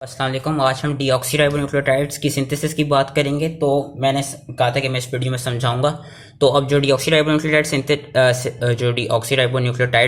अस्सलाम वालेकुम। आज हम डीऑक्सीराइबोन्यूक्लियोटाइड्स की सिंथेसिस की बात करेंगे। तो मैंने कहा था कि मैं इस वीडियो में समझाऊंगा। तो अब जो डीऑक्सीराइबोन्यूक्लियोटाइड्स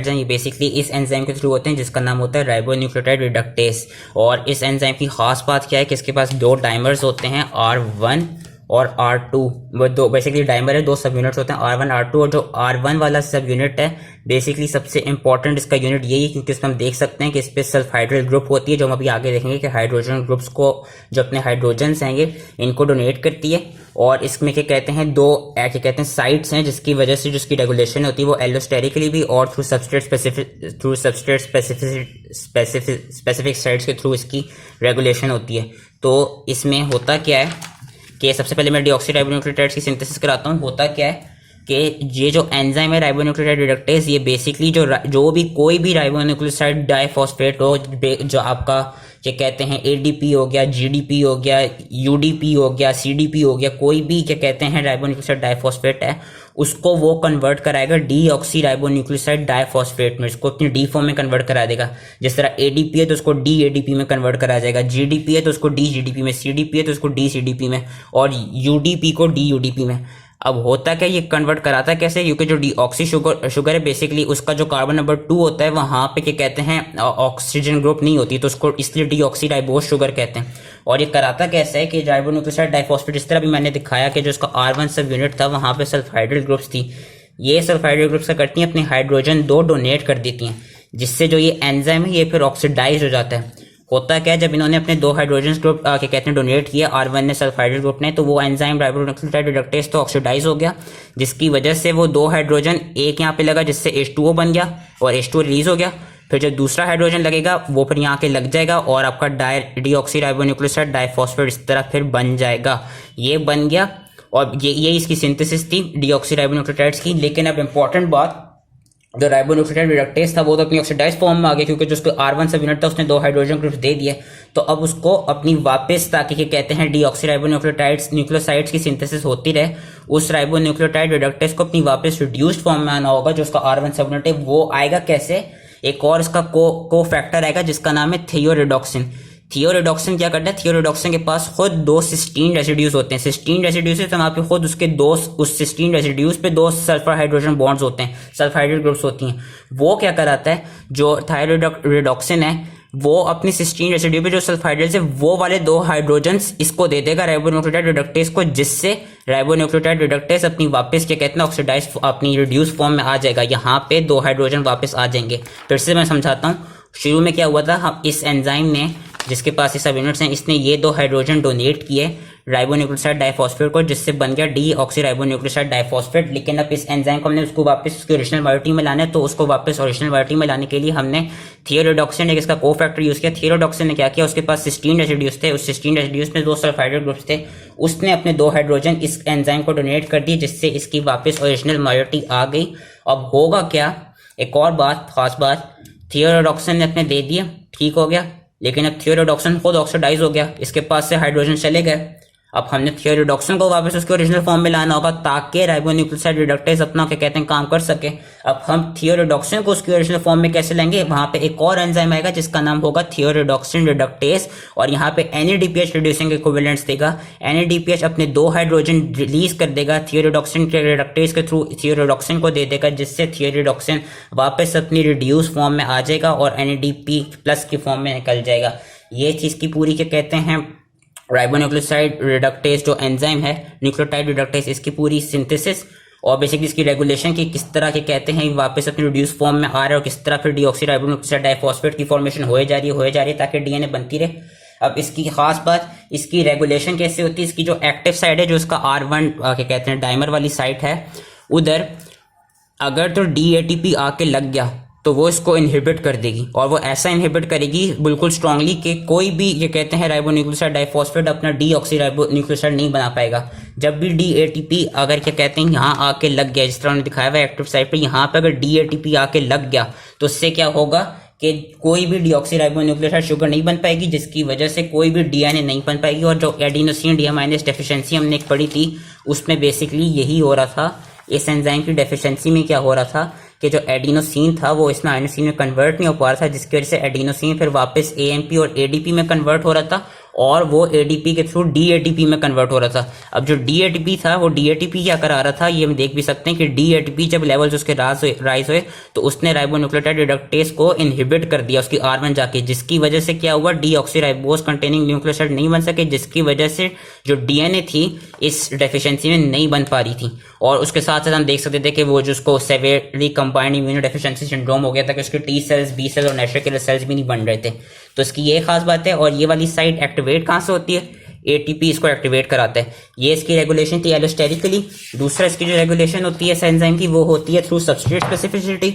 हैं, ये बेसिकली इस एंजाइम के थ्रू होते हैं जिसका नाम होता है राइबोन्यूक्लियोटाइड रिडक्टेस। और इस एंजाइम की खास बात क्या है कि इसके पास दो डाइमर्स होते हैं, R1 और R2। वो दो बेसिकली डाइमर है, दो सब यूनिट्स होते हैं R1 R2। और जो R1 वाला सब यूनिट है बेसिकली सबसे इंपॉर्टेंट इसका यूनिट यही है, क्योंकि इसमें हम देख सकते हैं कि इस पे सल्फाइड्राइल ग्रुप होती है, जो हम अभी आगे देखेंगे कि हाइड्रोजन ग्रुप्स को, जो अपने हाइड्रोजन्स हैं ये इनको डोनेट करती है। और इसमें क्या कहते हैं, दो क्या कहते हैं साइट्स हैं जिसकी वजह से जिसकी रेगुलेशन होती है वो एलोस्टेरिकली भी और थ्रू सबस्ट्रेट स्पेसिफिक साइट्स के थ्रू इसकी रेगुलेशन होती है। तो इसमें होता क्या है कि सबसे पहले मैं डीऑक्सीराइबोन्यूक्लियोटाइड्स की सिंथेसिस कराता हूँ। होता क्या है कि ये जो एंजाइम है राइबोन्यूक्लियोटाइड रिडक्टेस, ये बेसिकली जो भी कोई भी राइबोन्यूक्लियोसाइड डाइफॉस्फेट हो, जो आपका क्या कहते हैं एडीपी हो गया, जीडीपी हो गया, यूडीपी हो गया, सीडीपी हो गया, कोई भी क्या कहते हैं राइबोन्यूक्लियोसाइड डाइफॉस्फेट है, उसको वो कन्वर्ट कराएगा डीऑक्सीराइबोन्यूक्लियोसाइड डाइफॉस्फेट में, इसको अपनी डी फॉर्म में कन्वर्ट करा देगा। जिस तरह एडीपी है तो उसको डी एडीपी में कन्वर्ट करा जाएगा, जीडीपी है तो उसको डी जीडीपी में, सीडीपी है तो उसको डी सीडीपी में, और यूडीपी को डी यूडीपी में। अब होता क्या, ये कन्वर्ट कराता कैसे, क्योंकि जो डीऑक्सी शुगर है बेसिकली उसका जो कार्बन नंबर 2 होता है वहां पे क्या कहते हैं ऑक्सीजन ग्रुप नहीं होती, तो उसको इसलिए डीऑक्सीराइबोस शुगर कहते हैं। और ये कराता कैसे है कि राइबोन्यूक्लियोसाइड डाइफॉस्फेट, जिस तरह भी मैंने दिखाया कि जो इसका R1 सब यूनिट था वहां पे सल्फाइड्राइल ग्रुप्स थी, ये सल्फाइड्राइल ग्रुप्स क्या करती हैं, अपने हाइड्रोजन 2 डोनेट कर देती हैं, जिससे जो ये एंजाइम है ये फिर ऑक्सीडाइज हो जाता है। होता क्या है, जब इन्होंने अपने दो हाइड्रोजन ग्रुप क्या कहते हैं डोनेट किया, R1 ने सल्फाइड्राइल ग्रुप ने, तो वो एंजाइम राइबोन्यूक्लियोटाइड रिडक्टेस तो ऑक्सीडाइज हो गया, जिसकी वजह से वो दो हाइड्रोजन एक यहाँ पे लगा जिससे H2O बन गया और H2O रिलीज हो गया। फिर जब दूसरा हाइड्रोजन लगेगा वो फिर यहाँ के लग जाएगा और आपका डीऑक्सीराइबोन्यूक्लियोसाइड डाइफॉस्फेट इस तरह फिर बन जाएगा। ये बन गया और ये इसकी सिंथेसिस थी डीऑक्सीराइबोन्यूक्लियोटाइड्स की। लेकिन अब इंपॉर्टेंट बात, जो राइबोन्यूक्लियोटाइड रिडक्टेस था वो तो अपनी ऑक्सीडाइज फॉर्म में आ गया, क्योंकि जो उसको R1 सब यूनिट था उसने दो हाइड्रोजन ग्रुप्स दे दिए। तो अब उसको अपनी वापस, ताकि क्या कहते हैं डीऑक्सीराइबोन्यूक्लियोटाइड्स न्यूक्लियोसाइड्स की सिंथेसिस होती रहे, उस राइबोन्यूक्लियोटाइड रिडक्टेस को अपनी वापस रिड्यूस्ड फॉर्म में आना होगा। जो उसका R1 सब यूनिट है वो आएगा कैसे, एक और इसका को फैक्टर आएगा जिसका नाम है थियोरिडॉक्सिन। थियोरिडॉक्सिन क्या करता है, थियोरिडॉक्सिन के पास खुद दो सिस्टीन रेसिड्यूज होते हैं। सिस्टीन रेसिड्यूज तो वहां पे खुद उसके दो, उस सिस्टीन रेसिड्यूज पे दो सल्फर हाइड्रोजन बॉन्ड्स होते हैं, सल्फाइड्राइल ग्रुप्स होती हैं। वो क्या कराता है, जो थायरोइडॉक्सिन है वो अपनी सिस्टीन रेसिड्यू पे जो सल्फाइड्राइल है वो वाले दो हाइड्रोजन्स इसको दे देगा राइबोन्यूक्लियोटाइड रिडक्टेस को, जिससे राइबोन्यूक्लियोटाइड रिडक्टेस अपनी वापस क्या कहते हैं ऑक्सीडाइज अपनी रिड्यूस फॉर्म में आ जाएगा। यहाँ पे दो हाइड्रोजन वापस आ जाएंगे। फिर से मैं समझाता हूँ, शुरू में क्या हुआ था, हम इस एंजाइम ने, जिसके पास ये सब यूनिट्स हैं, इसने ये दो हाइड्रोजन डोनेट किए राइबोन्यूक्लियोसाइड डाइफॉस्फेट को, जिससे बन गया डीऑक्सीराइबोन्यूक्लियोसाइड डाइफॉस्फेट। लेकिन अब इस एंजाइम को हमने उसको वापस उसकी ओरिजिनल बायोटी में लाना है, तो उसको वापस ओरिजिनल बायोटी में लाने के लिए हमने थियोरिडॉक्सिन एक इसका को फैक्टर यूज किया। थियोरिडॉक्सिन ने क्या किया, उसके पास सिस्टीन रेसिड्यूज थे, उस सिस्टीन रेसिड्यूज में दो सल्फाइड्राइल ग्रुप्स थे, उसने अपने दो हाइड्रोजन इस एंजाइम को डोनेट कर दिए, जिससे इसकी वापस ओरिजिनल बायोटी आ गई। अब होगा क्या, एक और बात, खास बात, थियोरिडॉक्सिन ने अपने दे दिया, ठीक हो गया, लेकिन अब थियोरिडॉक्सिन खुद ऑक्सीडाइज हो गया, इसके पास से हाइड्रोजन चले गए। अब हमने थियोरिडॉक्सिन को वापस उसके ओरिजिनल फॉर्म में लाना होगा ताकि राइबोन्यूक्लियोसाइड रिडक्टेस अपना क्या कहते हैं काम कर सके। अब हम थियोरिडॉक्सिन को उसके ओरिजिनल फॉर्म में कैसे लेंगे, वहां पे एक और एंजाइम आएगा जिसका नाम होगा थियोरिडॉक्सिन रिडक्टेस, और यहाँ पे NADPH रिड्यूसिंग इक्विवेलेंट्स देगा। NADPH अपने दो हाइड्रोजन रिलीज कर देगा थियोरिडॉक्सिन के रिडक्टेस के थ्रू, थियोरिडॉक्सिन को दे देगा, जिससे थियोरिडॉक्सिन वापस अपनी रिड्यूस फॉर्म में आ जाएगा और NADP+ की फॉर्म में निकल जाएगा। ये चीज की पूरी क्या कहते हैं राइबोन्यूक्लियोसाइड रिडक्टेस जो एंजाइम है न्यूक्लियोटाइड रिडक्टेस, इसकी पूरी सिंथेसिस और बेसिकली इसकी रेगुलेशन की किस तरह के कहते हैं वापस अपनी रिड्यूस फॉर्म में आ रहा है, और किस तरह फिर डीऑक्सीराइबोन्यूक्लियोसाइड डाइफॉस्फेट की फॉर्मेशन हो जा रही है ताकि DNA बनती रहे। अब इसकी खास बात, इसकी रेगुलेशन कैसे होती है, इसकी जो एक्टिव साइड है, जो इसका R1 क्या कहते हैं डाइमर वाली साइट है, उधर अगर तो DATP आके लग गया तो वो इसको इनहिबिट कर देगी, और वो ऐसा इनहिबिट करेगी बिल्कुल स्ट्रांगली कि कोई भी ये कहते हैं राइबोन्यूक्लियोसाइड डाइफॉस्फेट अपना डीऑक्सीराइबोन्यूक्लियोसाइड नहीं बना पाएगा। जब भी DATP अगर क्या कहते हैं यहाँ आके लग गया, जिस तरह उन्होंने दिखाया हुआ है एक्टिव साइट पे, यहाँ पे अगर DATP आके लग गया तो उससे क्या होगा कि कोई भी डीऑक्सीराइबोन्यूक्लियोसाइड शुगर नहीं बन पाएगी, जिसकी वजह से कोई भी DNA नहीं बन पाएगी। और जो एडिनोसिन डियामाइनेज डेफिशिएंसी हमने एक पढ़ी थी, उसमें बेसिकली यही हो रहा था। इस एंजाइम की डेफिशिएंसी में क्या हो रहा था कि जो एडिनोसिन था वो इसमें आइनोसिन में कन्वर्ट नहीं हो पा रहा था, जिसकी वजह से एडिनोसिन फिर वापस एएमपी और एडीपी में कन्वर्ट हो रहा था और वो एडीपी के थ्रू डीएटीपी में कन्वर्ट हो रहा था। अब जो डीएटीपी था वो डीएटीपी क्या करा रहा था, ये हम देख भी सकते हैं कि डीएटीपी जब लेवल्स उसके राइज हुए तो उसने राइबोन्यूक्लियोटाइड रिडक्टेज को इनहिबिट कर दिया उसकी R1 जाके, जिसकी वजह से क्या हुआ, डीऑक्सीराइबोज कंटेनिंग न्यूक्लियोसाइड नहीं बन सके, जिसकी वजह से जो डीएनए थी इस डेफिशिएंसी में नहीं बन पा रही थी। और उसके साथ साथ हम देख सकते थे कि वो जो उसको सेवेरली कंबाइंड इम्यूनो डेफिशिएंसी सिंड्रोम हो गया था कि उसके टी सेल्स, बी सेल्स और नेचुरल किलर सेल्स भी नहीं बन रहे थे। तो इसकी ये खास बात है। और ये वाली साइट एक्टिवेट कहाँ से होती है, एटीपी इसको एक्टिवेट कराता है। ये इसकी रेगुलेशन थी एलोस्टेरिकली। दूसरा इसकी जो रेगुलेशन होती है एंजाइम की वो होती है थ्रू सबस्ट्रेट स्पेसिफिसिटी।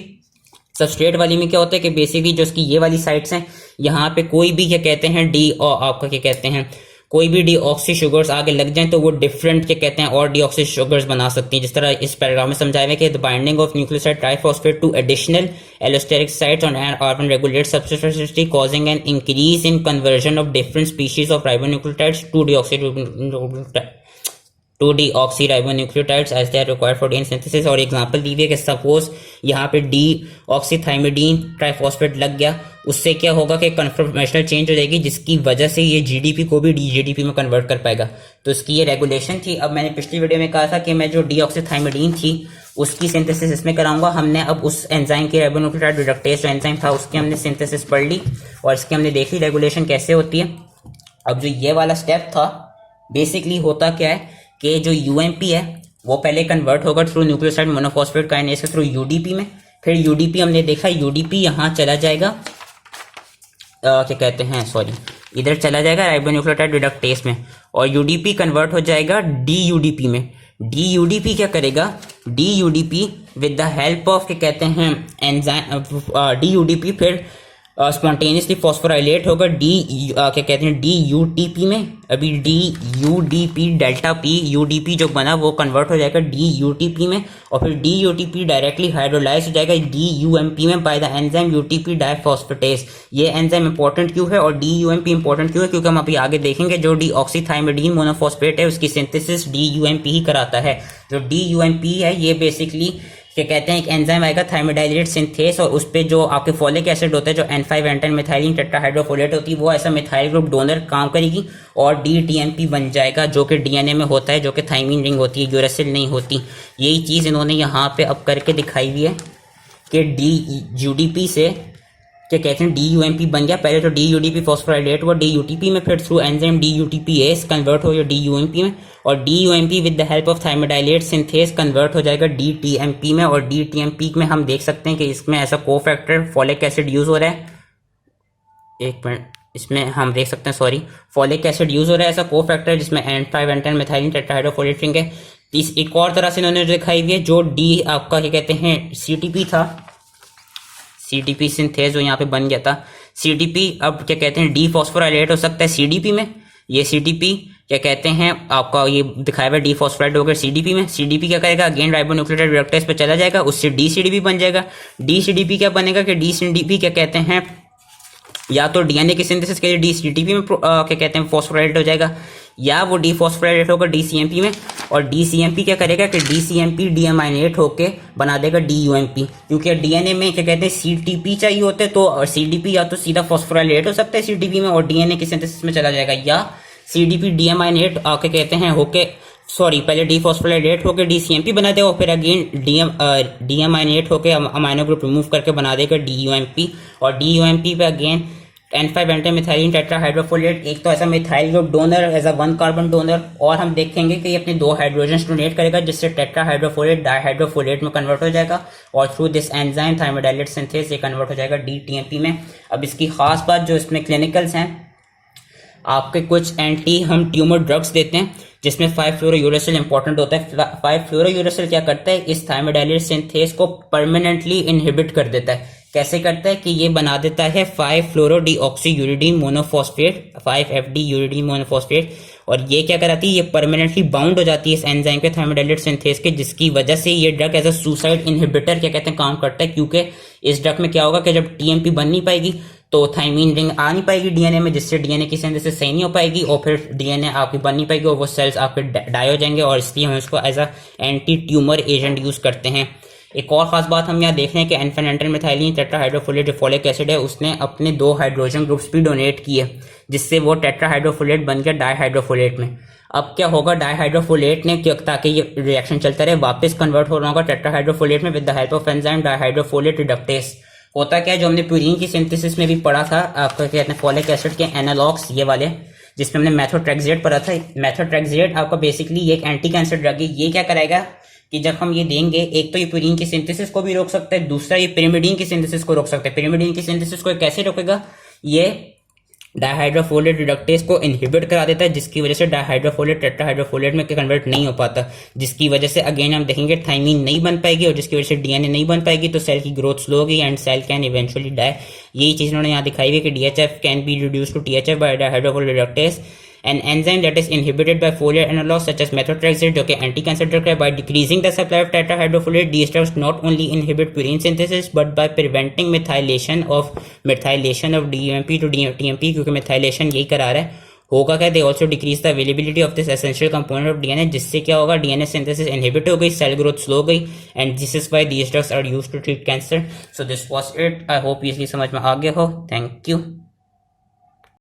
सबस्ट्रेट वाली में क्या होता है कि बेसिकली जो इसकी ये वाली साइट्स हैं, यहाँ पे कोई भी क्या कहते हैं डी और आपका क्या कहते हैं कोई भी डीऑक्सी शुगर्स आगे लग जाएं तो वो डिफरेंट क्या कहते हैं और डीऑक्सी शुगर्स बना सकती हैं। जिस तरह इस पैराग्राफ में समझाया है कि the binding of nucleoside triphosphate to additional allosteric sites on an R1 regulate subspecificity causing an increase in conversion of different species of ribonucleotides to deoxyribonucleotides as they are required for DNA synthesis. और example दी हुई है कि suppose यहाँ पे डीऑक्सीथाइमिडीन triphosphate लग गया, उससे क्या होगा कि कन्फर्मेशनल चेंज हो जाएगी, जिसकी वजह से ये जीडीपी को भी डीजीडीपी में कन्वर्ट कर पाएगा। तो इसकी ये रेगुलेशन थी। अब मैंने पिछली वीडियो में कहा था कि मैं जो डीऑक्सीथाइमिडीन थी उसकी सिंथेसिस इसमें कराऊंगा। हमने अब उस एंजाइम की राइबोन्यूक्लियोटाइड रिडक्टेज जो एंजाइम था उसकी हमने सिंथेसिस पढ़ ली और इसकी हमने देखी रेगुलेशन कैसे होती है। अब जो ये वाला स्टेप था बेसिकली होता क्या है कि जो यूएमपी है वो पहले कन्वर्ट होगा थ्रू न्यूक्लियोसाइड मोनोफॉस्फेट काइनेज के थ्रू यूडीपी में। फिर यूडीपी हमने देखा यूडीपी यहाँ चला जाएगा क्या कहते हैं इधर चला जाएगा राइबोन्यूक्लियोटाइड रिडक्टेज में और यूडीपी कन्वर्ट हो जाएगा डीयूडीपी में। डीयूडीपी क्या करेगा, डीयूडीपी विद द हेल्प ऑफ क्या कहते हैं एंजाइम, डीयूडीपी फिर स्पॉन्टेनियसली फॉस्फोराइलेट होगा क्या कहते हैं डीयूटीपी में। अभी डीयूडीपी डेल्टा पी यूडीपी जो बना वो कन्वर्ट हो जाएगा डीयूटीपी में और फिर डीयूटीपी डायरेक्टली हाइड्रोलाइज हो जाएगा डीयूएमपी में बाय द एंजाइम यूटीपी डाइफॉस्फेटेज। ये एंजाइम इंपॉर्टेंट क्यों है और डीयूएमपी इंपॉर्टेंट क्यों है, क्योंकि हम अभी आगे देखेंगे जो डीऑक्सीथाइमिडीन मोनोफॉस्फेट है उसकी सिंथेसिस डीयूएमपी ही कराता है। जो डीयूएमपी है ये बेसिकली क्या कहते हैं एक एंजाइम आएगा थाइमिडाइलेट सिंथेस और उस पे जो आपके फॉलिक एसिड होता है जो N5N10 मिथाइलिन टेट्राहाइड्रोफोलेट होती है वो ऐसा मिथाइल ग्रुप डोनर काम करेगी और DTMP बन जाएगा जो कि डीएनए में होता है, जो कि थाइमीन रिंग होती है, यूरेसिल नहीं होती। यही चीज़ इन्होंने यहाँ पे अब करके दिखाई हुई है कि DUDP से क्या कहते हैं DUMP बन गया। पहले तो DUDP फॉस्फोराइलेट हुआ DUTP में, फिर थ्रू एंजाइम DUTPase कन्वर्ट हो गया DUMP में और DUMP with the help of thymidylate synthase convert हो जाएगा DTMP में। और DTMP में हम देख सकते हैं कि इसमें ऐसा कोफैक्टर फॉलिक एसिड यूज हो रहा है। एक मिनट, इसमें हम देख सकते हैं फॉलिक एसिड यूज हो रहा है ऐसा कोफैक्टर जिसमें N5N10 मिथाइलिन टेट्राहाइड्रोफोलेट रिंग है। इस एक और तरह से इन्होंने दिखाई हुई है जो डी आपका क्या कहते हैं CTP था, CTP सिंथेस जो यहाँ पे बन गया था। CTP अब क्या कहते हैं डी फॉस्फोराइलेट हो सकता है CDP में। ये CTP क्या कहते हैं आपका ये दिखाया हुआ डी फॉस्फोराइलेट होकर CDP में। CDP क्या करेगा अगेन राइबोन्यूक्लियोटाइड रिडक्टेज पे चला जाएगा, उससे DCDP बन जाएगा। DCDP क्या बनेगा कि DCDP क्या कहते हैं या तो डीएनए की सिंथेसिस के लिए DCDP में क्या कहते हैं फॉस्फोराइलेट हो जाएगा या वो डीफॉस्फोराइलेट होगा DCMP में। और DCMP क्या करेगा कि DCMP डीएमाइनेट होके बना देगा DUMP, क्योंकि डीएनए में क्या कहते हैं CTP चाहिए होते हैं तो CDP या तो सीधा फॉस्फोराइलेट हो सकता है CTP में और डीएनए की सिंथेसिस में चला जाएगा, या CDP डीएमाइनेट क्या कहते हैं होके पहले डीफॉस्फोराइलेट होकर DCMP बना देगा और फिर अगेन डीएमाइनेट होकर अमाइनो ग्रुप रिमूव करके बना देगा DUMP। और DUMP पे अगेन N5N10 मिथाइलिन टेट्राहाइड्रोफोलेट एक तो ऐसा methyl group donor as a 1 carbon donor और हम देखेंगे कि ये अपने 2 हाइड्रोजन डोनेट करेगा जिससे टेट्राहाइड्रोफोलेट डाइहाइड्रोफोलेट में कन्वर्ट हो जाएगा और through this enzyme thymidylate synthase ये कन्वर्ट हो जाएगा DTMP में। अब इसकी खास बात जो इसमें क्लिनिकल्स हैं, आपके कुछ एंटी हम ट्यूमर ड्रग्स देते हैं जिसमें 5-फ्लोरोयूरेसिल इंपॉर्टेंट होता है। 5-फ्लोरोयूरेसिल क्या करता है, इस थाइमिडाइलेट सिंथेस को परमानेंटली इनहिबिट कर देता है। कैसे करता है कि ये बना देता है 5-फ्लोरोडीऑक्सीयूरिडीन मोनोफॉस्फेट 5FD यूरिडीन मोनोफॉस्फेट और ये क्या कराती है, ये परमानेंटली बाउंड हो जाती है इस एंजाइम के थाइमिडाइलेट सिंथेस के, जिसकी वजह से ये drug as a suicide inhibitor क्या कहते हैं काम करता है। क्योंकि इस ड्रग में क्या होगा कि जब TMP बन नहीं पाएगी तो थाइमीन रिंग आ नहीं पाएगी डीएनए में, जिससे डीएनए की सिंथेसिस सही नहीं हो पाएगी और फिर डीएनए आपकी बन नहीं पाएगी और वो सेल्स आपके डाई हो जाएंगे और इसलिए हम इसको as a anti tumour agent use करते हैं। एक और खास बात हम यहाँ देख रहे हैं कि एनफेनेंटल मिथाइलिन टेट्राहाइड्रोफोलेट जो फॉलिक एसिड है उसने अपने 2 हाइड्रोजन ग्रुप्स भी डोनेट किए, जिससे वो टेट्राहाइड्रोफोलेट बन गया डाइहाइड्रोफोलेट में। अब क्या होगा, डाइहाइड्रोफोलेट ने ताकि ये रिएक्शन चलता रहे वापस कन्वर्ट हो रहा होगा टेट्राहाइड्रोफोलेट में with the help of enzyme dihydrofolate reductase. होता क्या है, जो हमने प्यूरिन की सिंथेसिस में भी पढ़ा था, आपका कहते हैं फॉलिक एसिड के एनालॉग्स ये वाले, जिसमें हमने मेथोट्रेक्सेट पढ़ा था। मेथोट्रेक्सेट आपका बेसिकली ये एक एंटी कैंसर ड्रग है। ये क्या कराएगा कि जब हम ये देंगे, एक तो ये प्यूरिन की सिंथेसिस को भी रोक सकता है, दूसरा ये पिरिमिडीन की सिंथेसिस को रोक सकता है। पिरिमिडीन की सिंथेसिस को कैसे रोकेगा, ये डाइहाइड्रोफोलेट रिडक्टेस को इनहिबिट करा देता है, जिसकी वजह से डाइहाइड्रोफोलेट टेट्राहाइड्रोफोलेट में कन्वर्ट नहीं हो पाता, जिसकी वजह से अगेन हम देखेंगे थाइमीन नहीं बन पाएगी, और जिसकी वजह से डीएनए नहीं बन पाएगी, तो सेल की ग्रोथ स्लो होगी and cell can eventually die. यही चीज उन्होंने यहाँ दिखाई हुई कि DHF can be reduce to THF by dihydrofolate reductase, an enzyme that is inhibited by folate analogs such as methotrexate जो कि एंटी कैंसर ड्रग है। by decreasing the supply of tetrahydrofolate, these drugs not only inhibit purine synthesis but by preventing methylation of DMP to TMP, क्योंकि methylation यही करा रहा है। होगा क्या, they also decrease the availability of this essential component of DNA, जिससे क्या होगा, DNA synthesis inhibit हो गई, cell growth slow हो गई, and this is why these drugs are used to treat cancer. So this was it. I hope easily समझ में आ गया हो। Thank you.